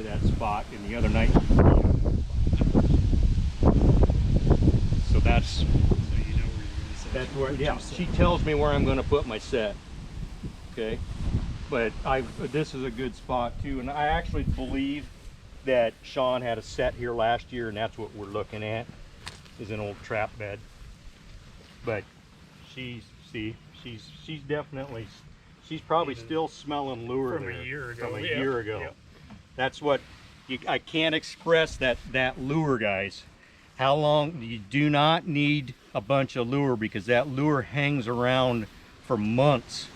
to that spot, and the other night. So that's So you know where you're gonna set. that's where, Put yeah. your set. She tells me where I'm going to put my set. Okay, but this is a good spot too, and I actually believe that Sean had a set here last year, and that's what we're looking at, is an old trap bed. But she's definitely, she's probably Even still smelling lure from a there year ago, From a yeah, year ago. yep. That's what I can't express that lure, guys. How long you do not need a bunch of lure, because that lure hangs around for months.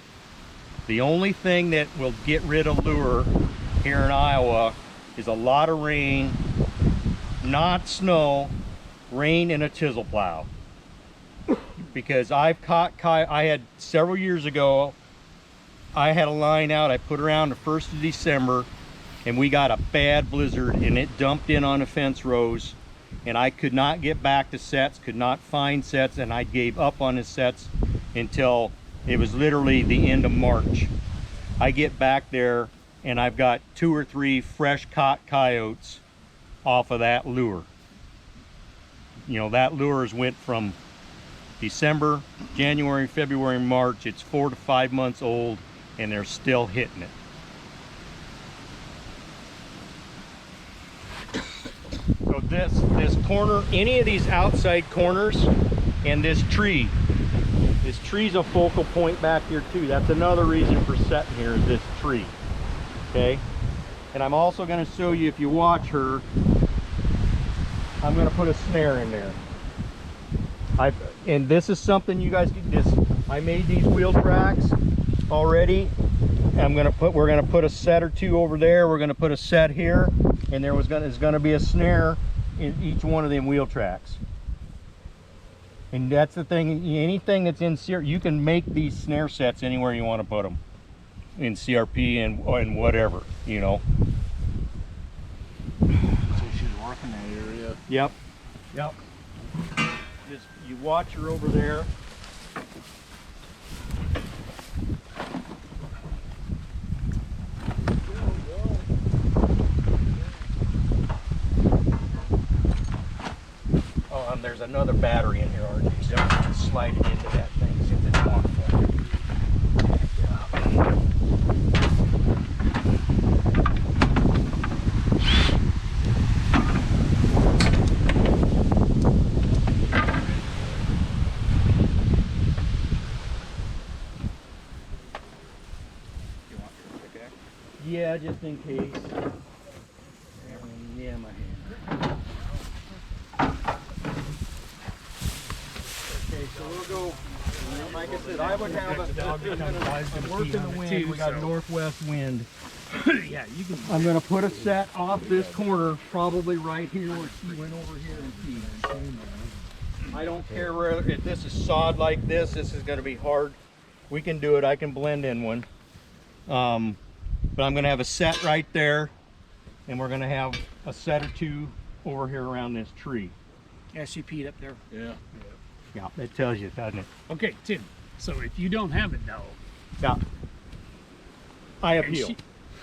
The only thing that will get rid of lure here in Iowa is a lot of rain, not snow, rain and a chisel plow. Because I've caught I had several years ago, I had a line out, I put around the 1st of December, and we got a bad blizzard, and it dumped in on the fence rows, and I could not get back to sets, could not find sets, and I gave up on the sets until it was literally the end of March. I get back there and I've got 2 or 3 fresh caught coyotes off of that lure. You know, that lures went from December, January, February, March. It's 4 to 5 months old, and they're still hitting it. So this corner, any of these outside corners, and this tree's a focal point back here too. That's another reason for setting here, is this tree. Okay, and I'm also going to show you, if you watch her, I'm going to put a snare in there. And this is something you guys I made these wheel tracks already. We're going to put a set or two over there. We're going to put a set here, and there's going to be a snare in each one of them wheel tracks. And that's the thing, anything that's in CRP, you can make these snare sets anywhere you want to put them. In CRP and whatever, you know. So she's working that area. Yep. Yep. Just, you watch her over there. Oh, and there's another battery in here, RJ. So just slide it into that thing, see if it's locked for you. Yeah, just in case. Yeah, my hand. Okay, so we'll go. Like I said, I would have a work in the wind. We got northwest wind. Yeah, you can. I'm going to put a set off this corner, probably right here where she went over here and feed. I don't care where, if this is sod like this is going to be hard. We can do it. I can blend in one. But I'm going to have a set right there, and we're going to have a set or two over here around this tree. Yeah, she peed up there. Yeah. Yeah, it tells you, doesn't it? Okay, Tim. So if you don't have it now, Yeah. I and appeal. she-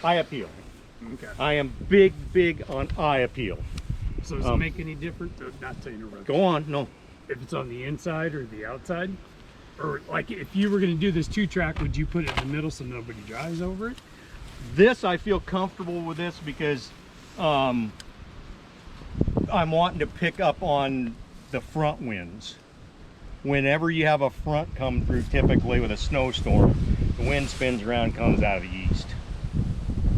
I appeal. okay. I am big on I appeal. So does it make any difference? Not to interrupt. Go on. No. If it's on the inside or the outside, or like if you were going to do this 2-track, would you put it in the middle so nobody drives over it? This, I feel comfortable with this because I'm wanting to pick up on the front winds. Whenever you have a front come through, typically with a snowstorm, the wind spins around, comes out of the east.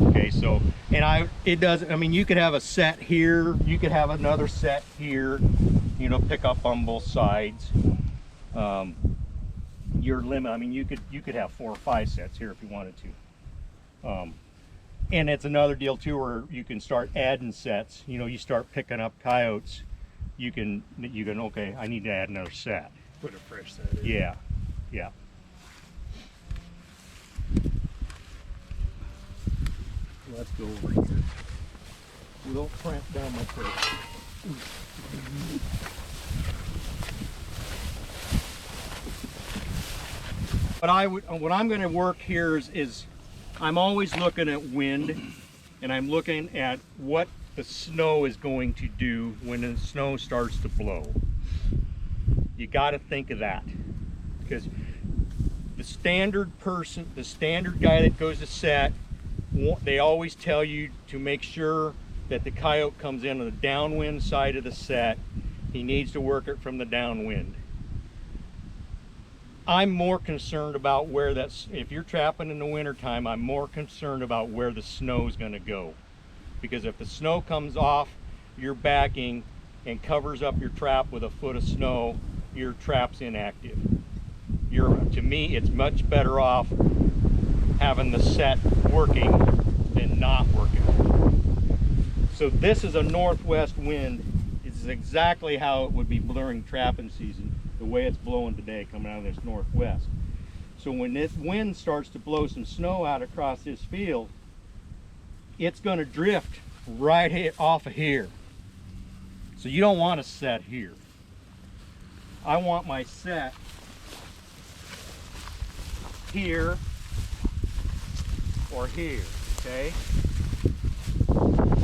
Okay, so, and it doesn't, I mean, you could have a set here, you could have another set here, you know, pick up on both sides. Your limit, I mean, you could have 4 or 5 sets here if you wanted to. And it's another deal too, where you can start adding sets. You know, you start picking up coyotes, you can okay, I need to add another set. Put a fresh set in. Yeah, yeah. Let's go over here. We'll cramp down my throat. But what I'm going to work here is I'm always looking at wind and I'm looking at what the snow is going to do when the snow starts to blow. You got to think of that, because the standard person, the standard guy that goes to set, they always tell you to make sure that the coyote comes in on the downwind side of the set. He needs to work it from the downwind. I'm more concerned about where that's, if you're trapping in the wintertime, I'm more concerned about where the snow is going to go. Because if the snow comes off your backing and covers up your trap with a foot of snow, your trap's inactive. To me, it's much better off having the set working than not working. So this is a northwest wind. This is exactly how it would be during trapping season, the way it's blowing today coming out of this northwest. So when this wind starts to blow some snow out across this field, it's going to drift right off of here. So you don't want to set here. I want my set here or here, okay?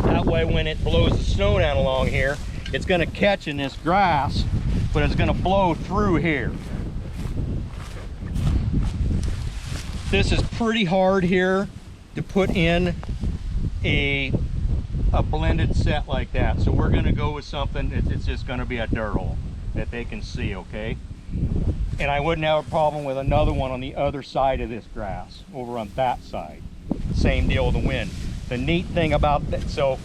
That way when it blows the snow down along here, it's going to catch in this grass, but it's going to blow through here. This is pretty hard here to put in a blended set like that. So we're going to go with something, it's just going to be a dirt hole that they can see, okay? And I wouldn't have a problem with another one on the other side of this grass, over on that side. Same deal with the wind. The neat thing about that, so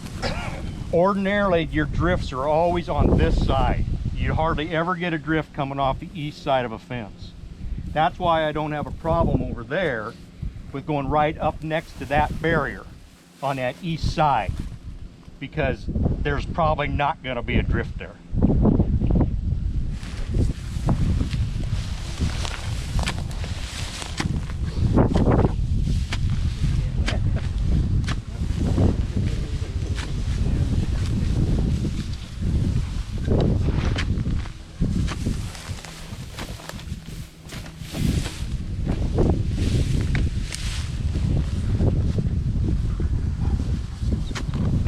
ordinarily your drifts are always on this side. You hardly ever get a drift coming off the east side of a fence. That's why I don't have a problem over there with going right up next to that barrier on that east side, because there's probably not going to be a drift there.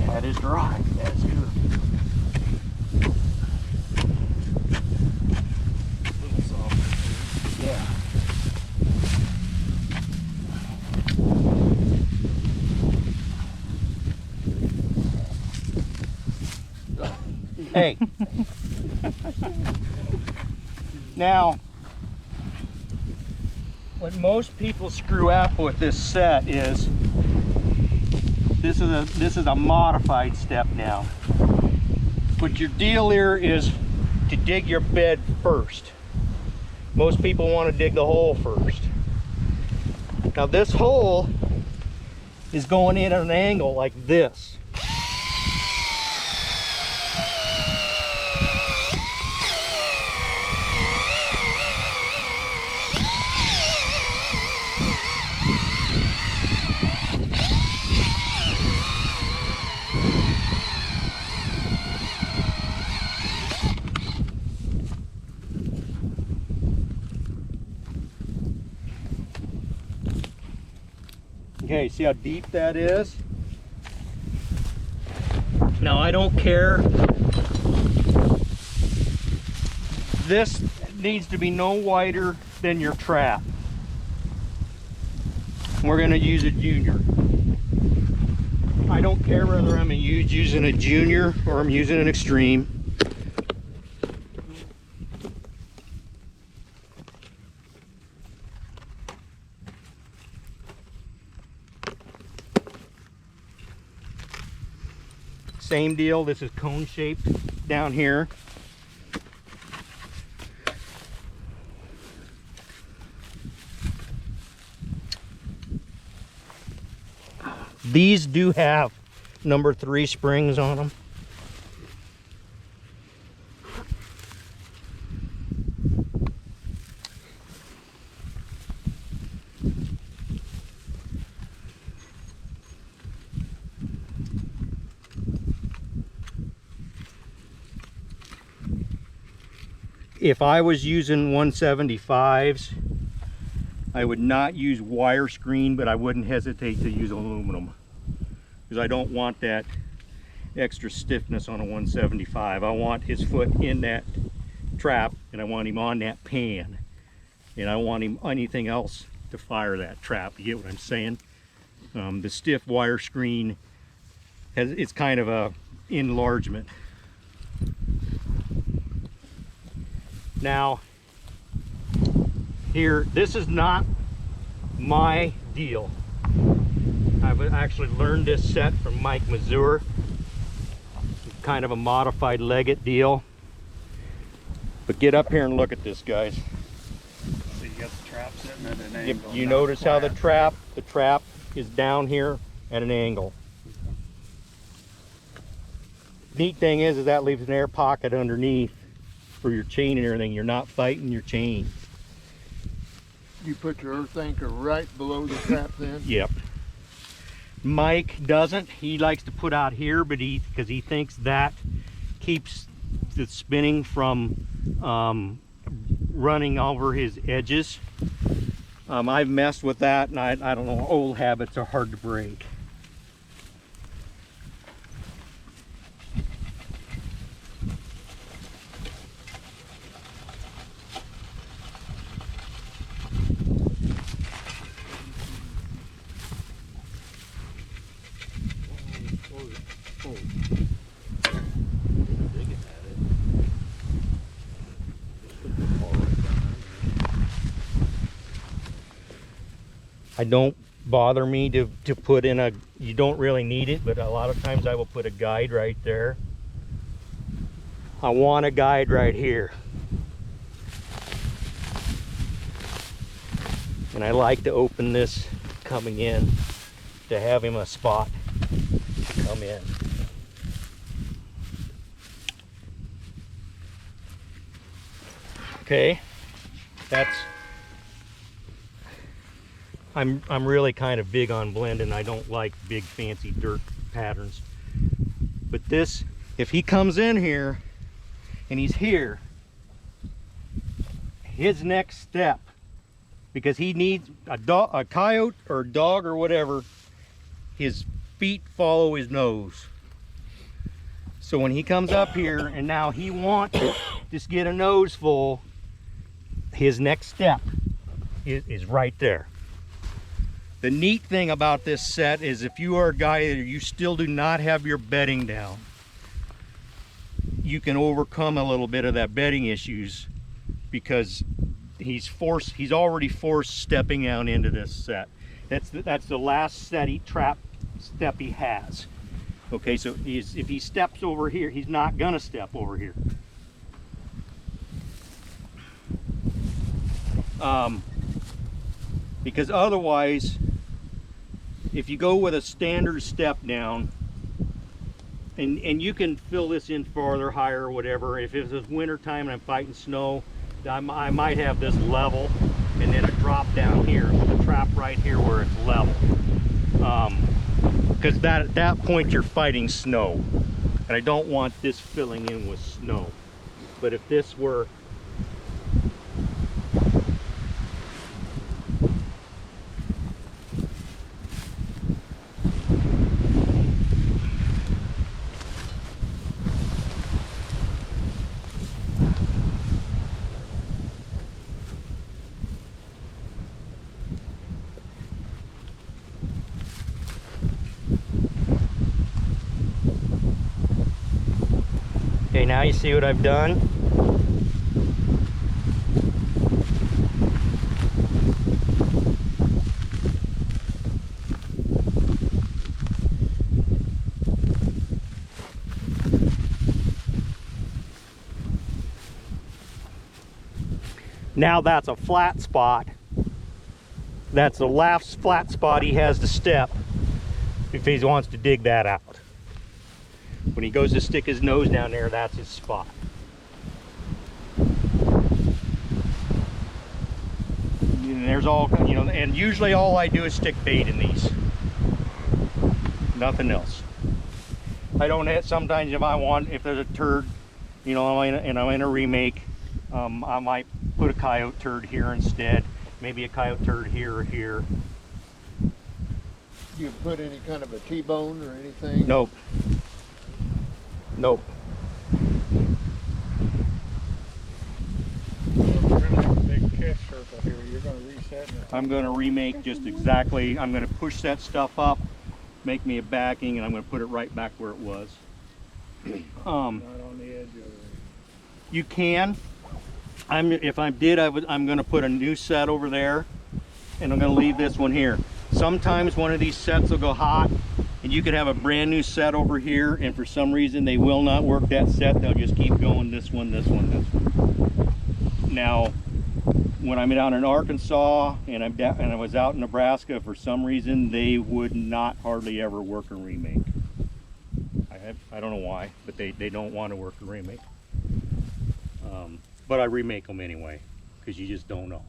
That is dry. That's good. A little soft. Yeah. Hey. Now, what most people screw up with this set is this is a modified step now. But your deal here is to dig your bed first. Most people want to dig the hole first. Now this hole is going in at an angle like this. Okay, see how deep that is? Now I don't care. This needs to be no wider than your trap. We're going to use a junior. I don't care whether I'm using a junior or I'm using an extreme. Same deal, this is cone shaped down here. These do have number 3 springs on them. If I was using 175s, I would not use wire screen, but I wouldn't hesitate to use aluminum. because I don't want that extra stiffness on a 175. I want his foot in that trap, and I want him on that pan, and I want him anything else to fire that trap. You get what I'm saying? The stiff wire screen it's kind of a enlargement. Now here, this is not my deal. I've actually learned this set from Mike Mazur. Kind of a modified Leggett deal. But get up here and look at this, guys. So you got the trap sitting at an angle. You not notice how the flat. trap is down here at an angle. Neat thing is that leaves an air pocket underneath for your chain and everything. You're not fighting your chain. You put your earth anchor right below the trap then? Yep. Mike doesn't. He likes to put out here, but because he thinks that keeps the spinning from running over his edges. I've messed with that, and I don't know, old habits are hard to break. I don't bother me to put in a, you don't really need it, but a lot of times I will put a guide right there. I want a guide right here. And I like to open this coming in to have him a spot to come in. Okay, that's, I'm really kind of big on blending. I don't like big fancy dirt patterns. But this, if he comes in here and he's here, his next step, because he needs a coyote or a dog or whatever, his feet follow his nose. So when he comes up here and now he wants to just get a nose full, his next step is right there. The neat thing about this set is if you are a guy that you still do not have your bedding down, you can overcome a little bit of that bedding issues because he's already forced stepping out into this set. That's the last trap step he has. Okay, so if he steps over here, he's not gonna step over here. Because otherwise, if you go with a standard step down, and you can fill this in farther, higher, or whatever. If it's winter time and I'm fighting snow, I might have this level and then a drop down here with a trap right here where it's level. Because at that point you're fighting snow, and I don't want this filling in with snow. But if this were okay, now you see what I've done. Now that's a flat spot. That's the last flat spot he has to step if he wants to dig that out. When he goes to stick his nose down there, that's his spot. And there's all, you know, and usually all I do is stick bait in these. Nothing else. I don't have, sometimes if there's a turd, you know, and I'm in a remake, I might put a coyote turd here instead. Maybe a coyote turd here or here. you put any kind of a T-bone or anything? Nope. Nope. We're gonna have a big test circle here. You're gonna reset it. I'm going to remake just exactly. I'm going to push that stuff up, make me a backing, and I'm going to put it right back where it was. Not on the edge of it. You can. If I did, I'm going to put a new set over there, and I'm going to leave this one here. Sometimes one of these sets will go hot, and you could have a brand new set over here, and for some reason they will not work that set. They'll just keep going this one, this one, this one. Now, when I'm down in Arkansas and I was out in Nebraska, for some reason they would not hardly ever work a remake. I don't know why, but they don't want to work a remake. But I remake them anyway, because you just don't know.